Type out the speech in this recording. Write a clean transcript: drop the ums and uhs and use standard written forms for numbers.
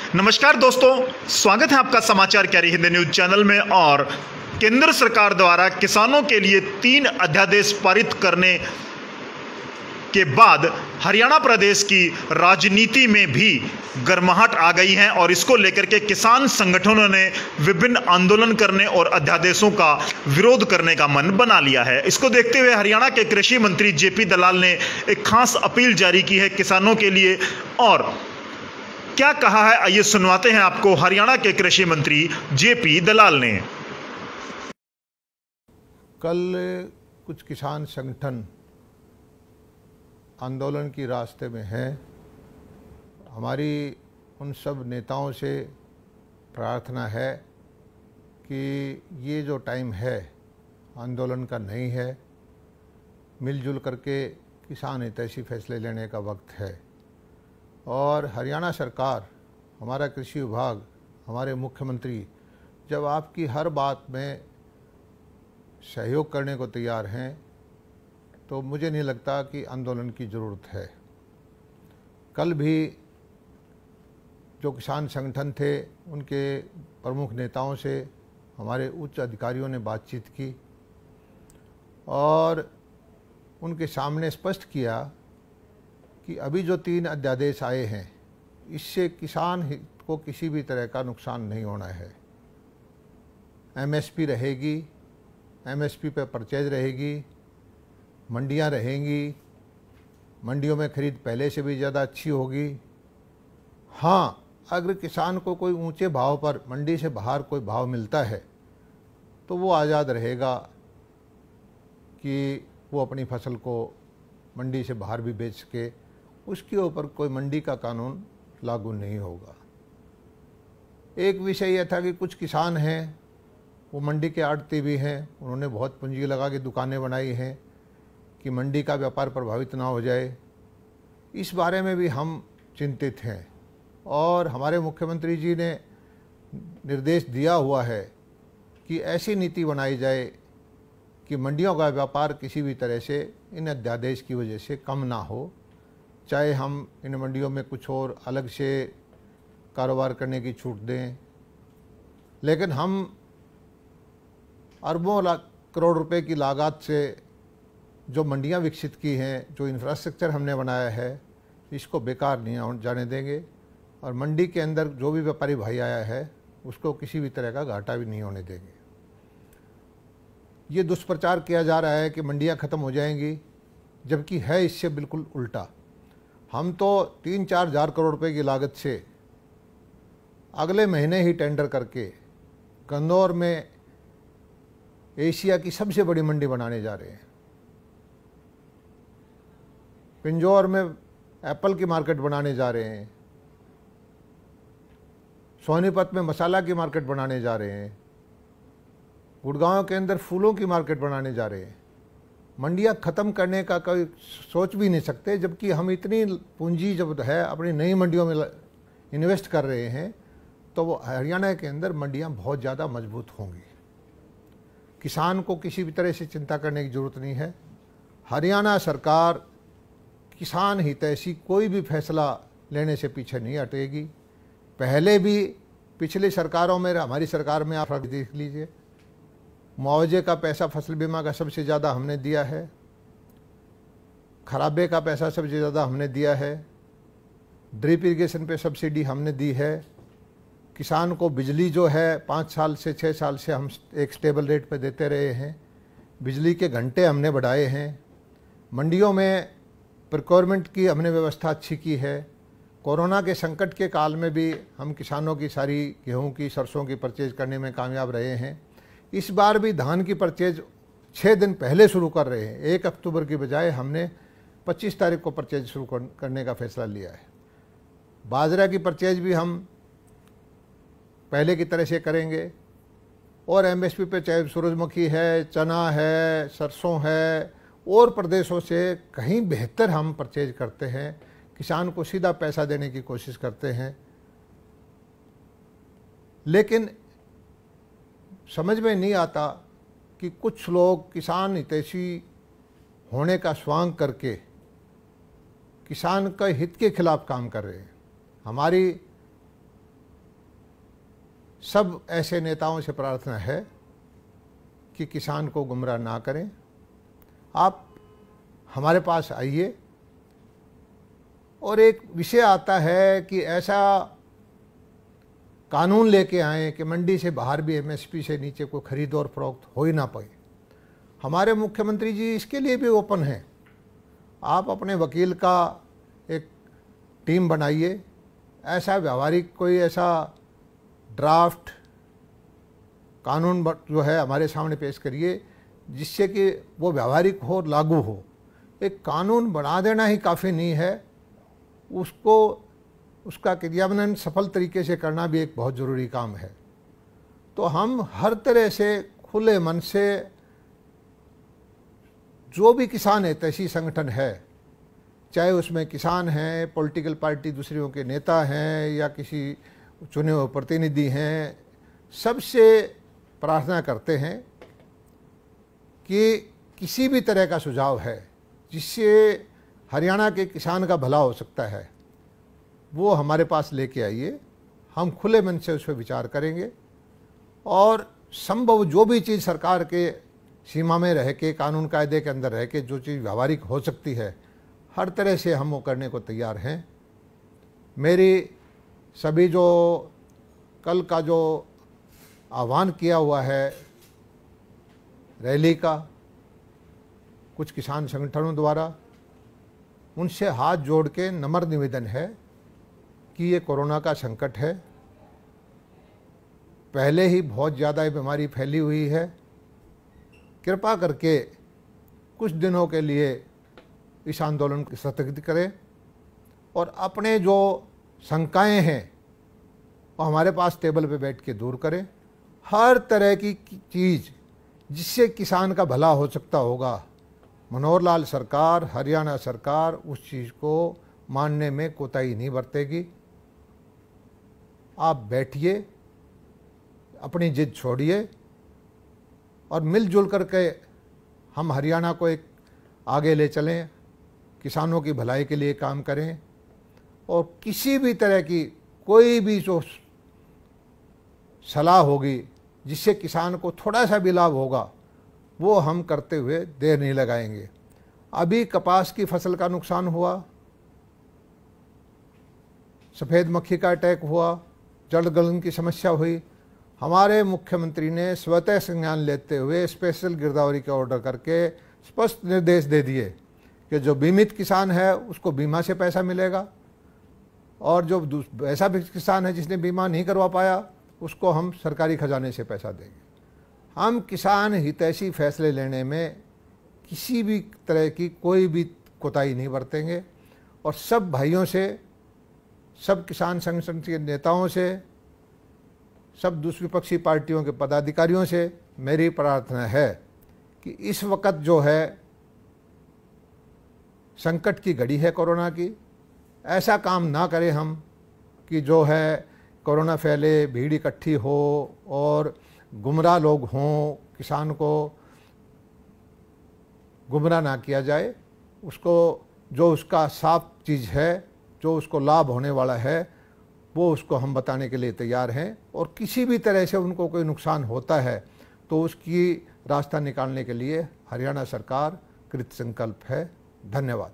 नमस्कार दोस्तों, स्वागत है आपका समाचार कैरी हिंदी न्यूज चैनल में। और केंद्र सरकार द्वारा किसानों के लिए 3 अध्यादेश पारित करने के बाद हरियाणा प्रदेश की राजनीति में भी गर्माहट आ गई है और इसको लेकर के किसान संगठनों ने विभिन्न आंदोलन करने और अध्यादेशों का विरोध करने का मन बना लिया है। इसको देखते हुए हरियाणा के कृषि मंत्री जेपी दलाल ने एक खास अपील जारी की है किसानों के लिए। और क्या कहा है, आइए सुनवाते हैं आपको हरियाणा के कृषि मंत्री जेपी दलाल ने। कल कुछ किसान संगठन आंदोलन की रास्ते में हैं। हमारी उन सब नेताओं से प्रार्थना है कि ये जो टाइम है आंदोलन का नहीं है, मिलजुल करके किसान हितैषी फैसले लेने का वक्त है। और हरियाणा सरकार, हमारा कृषि विभाग, हमारे मुख्यमंत्री जब आपकी हर बात में सहयोग करने को तैयार हैं तो मुझे नहीं लगता कि आंदोलन की ज़रूरत है। कल भी जो किसान संगठन थे उनके प्रमुख नेताओं से हमारे उच्च अधिकारियों ने बातचीत की और उनके सामने स्पष्ट किया कि अभी जो 3 अध्यादेश आए हैं इससे किसान हित को किसी भी तरह का नुकसान नहीं होना है। एमएसपी रहेगी, एमएसपी पे परचेज रहेगी, मंडियां रहेंगी, मंडियों में खरीद पहले से भी ज़्यादा अच्छी होगी। हाँ, अगर किसान को कोई ऊंचे भाव पर मंडी से बाहर कोई भाव मिलता है तो वो आज़ाद रहेगा कि वो अपनी फसल को मंडी से बाहर भी बेच सके, उसके ऊपर कोई मंडी का कानून लागू नहीं होगा। एक विषय यह था कि कुछ किसान हैं वो मंडी के आड़ती भी हैं, उन्होंने बहुत पूंजी लगा के दुकानें बनाई हैं कि मंडी का व्यापार प्रभावित ना हो जाए। इस बारे में भी हम चिंतित हैं और हमारे मुख्यमंत्री जी ने निर्देश दिया हुआ है कि ऐसी नीति बनाई जाए कि मंडियों का व्यापार किसी भी तरह से इन अध्यादेश की वजह से कम ना हो। चाहे हम इन मंडियों में कुछ और अलग से कारोबार करने की छूट दें, लेकिन हम अरबों करोड़ रुपए की लागत से जो मंडियां विकसित की हैं, जो इंफ्रास्ट्रक्चर हमने बनाया है, इसको बेकार नहीं जाने देंगे। और मंडी के अंदर जो भी व्यापारी भाई आया है उसको किसी भी तरह का घाटा भी नहीं होने देंगे। ये दुष्प्रचार किया जा रहा है कि मंडियां ख़त्म हो जाएंगी, जबकि है इससे बिल्कुल उल्टा। हम तो 3-4 हज़ार करोड़ रुपए की लागत से अगले महीने ही टेंडर करके गंदौर में एशिया की सबसे बड़ी मंडी बनाने जा रहे हैं। पिंजौर में एप्पल की मार्केट बनाने जा रहे हैं। सोनीपत में मसाला की मार्केट बनाने जा रहे हैं। गुड़गांव के अंदर फूलों की मार्केट बनाने जा रहे हैं। मंडियां ख़त्म करने का कोई सोच भी नहीं सकते, जबकि हम इतनी पूंजी जब है अपनी नई मंडियों में इन्वेस्ट कर रहे हैं तो वो हरियाणा के अंदर मंडियां बहुत ज़्यादा मजबूत होंगी। किसान को किसी भी तरह से चिंता करने की ज़रूरत नहीं है। हरियाणा सरकार किसान हितैषी कोई भी फैसला लेने से पीछे नहीं हटेगी। पहले भी पिछली सरकारों में, हमारी सरकार में आप देख लीजिए, मुआवजे का पैसा फसल बीमा का सबसे ज़्यादा हमने दिया है, खराबे का पैसा सबसे ज़्यादा हमने दिया है, ड्रिप इरिगेशन पे सब्सिडी हमने दी है, किसान को बिजली जो है 5 साल से 6 साल से हम एक स्टेबल रेट पे देते रहे हैं, बिजली के घंटे हमने बढ़ाए हैं, मंडियों में प्रोक्योरमेंट की हमने व्यवस्था अच्छी की है। कोरोना के संकट के काल में भी हम किसानों की सारी गेहूं की, सरसों की परचेज करने में कामयाब रहे हैं। इस बार भी धान की परचेज 6 दिन पहले शुरू कर रहे हैं। 1 अक्टूबर की बजाय हमने 25 तारीख को परचेज शुरू करने का फैसला लिया है। बाजरा की परचेज भी हम पहले की तरह से करेंगे और एमएसपी पे चाहे सूरजमुखी है, चना है, सरसों है और प्रदेशों से कहीं बेहतर हम परचेज करते हैं। किसान को सीधा पैसा देने की कोशिश करते हैं, लेकिन समझ में नहीं आता कि कुछ लोग किसान हितैषी होने का स्वांग करके किसान के हित के खिलाफ काम कर रहे हैं। हमारी सब ऐसे नेताओं से प्रार्थना है कि किसान को गुमराह ना करें। आप हमारे पास आइए। और एक विषय आता है कि ऐसा कानून लेके आए कि मंडी से बाहर भी एमएसपी से नीचे कोई खरीद और फरोख्त हो ही ना पाए। हमारे मुख्यमंत्री जी इसके लिए भी ओपन हैं। आप अपने वकील का एक टीम बनाइए, ऐसा व्यवहारिक कोई ऐसा ड्राफ्ट कानून जो है हमारे सामने पेश करिए जिससे कि वो व्यवहारिक हो, लागू हो। एक कानून बना देना ही काफ़ी नहीं है, उसको उसका क्रियान्वयन सफल तरीके से करना भी एक बहुत ज़रूरी काम है। तो हम हर तरह से खुले मन से जो भी किसान हितैषी संगठन है, चाहे उसमें किसान हैं, पॉलिटिकल पार्टी दूसरियों के नेता हैं या किसी चुने हुए प्रतिनिधि हैं, सबसे प्रार्थना करते हैं कि किसी भी तरह का सुझाव है जिससे हरियाणा के किसान का भला हो सकता है, वो हमारे पास लेके आइए। हम खुले मन से उस पर विचार करेंगे और संभव जो भी चीज़ सरकार के सीमा में रह के, कानून कायदे के अंदर रह के जो चीज़ व्यवहारिक हो सकती है, हर तरह से हम वो करने को तैयार हैं। मेरी सभी जो कल का जो आह्वान किया हुआ है रैली का कुछ किसान संगठनों द्वारा, उनसे हाथ जोड़ के नम्र निवेदन है कि ये कोरोना का संकट है, पहले ही बहुत ज़्यादा ये बीमारी फैली हुई है। कृपा करके कुछ दिनों के लिए इस आंदोलन को स्थगित करें और अपने जो शंकाएं हैं वो हमारे पास टेबल पे बैठ के दूर करें। हर तरह की चीज़ जिससे किसान का भला हो सकता होगा, मनोहर लाल सरकार, हरियाणा सरकार उस चीज़ को मानने में कोताही नहीं बरतेगी। आप बैठिए, अपनी जिद छोड़िए और मिलजुल करके हम हरियाणा को एक आगे ले चलें, किसानों की भलाई के लिए काम करें और किसी भी तरह की कोई भी जो सलाह होगी जिससे किसान को थोड़ा सा भी लाभ होगा वो हम करते हुए देर नहीं लगाएंगे। अभी कपास की फसल का नुकसान हुआ, सफ़ेद मक्खी का अटैक हुआ, जड़ गलन की समस्या हुई। हमारे मुख्यमंत्री ने स्वतः संज्ञान लेते हुए स्पेशल गिरदावरी का ऑर्डर करके स्पष्ट निर्देश दे दिए कि जो बीमित किसान है उसको बीमा से पैसा मिलेगा और जो ऐसा भी किसान है जिसने बीमा नहीं करवा पाया उसको हम सरकारी खजाने से पैसा देंगे। हम किसान हितैषी फैसले लेने में किसी भी तरह की कोई भी कोताही नहीं बरतेंगे और सब भाइयों से, सब किसान संगठन के नेताओं से, सब दूसरी विपक्षी पार्टियों के पदाधिकारियों से मेरी प्रार्थना है कि इस वक्त जो है संकट की घड़ी है कोरोना की, ऐसा काम ना करें हम कि जो है कोरोना फैले, भीड़ इकट्ठी हो और गुमराह लोग हों, किसान को गुमराह ना किया जाए। उसको जो उसका साफ चीज़ है, जो उसको लाभ होने वाला है, वो उसको हम बताने के लिए तैयार हैं और किसी भी तरह से उनको कोई नुकसान होता है तो उसकी रास्ता निकालने के लिए हरियाणा सरकार कृत संकल्प है। धन्यवाद।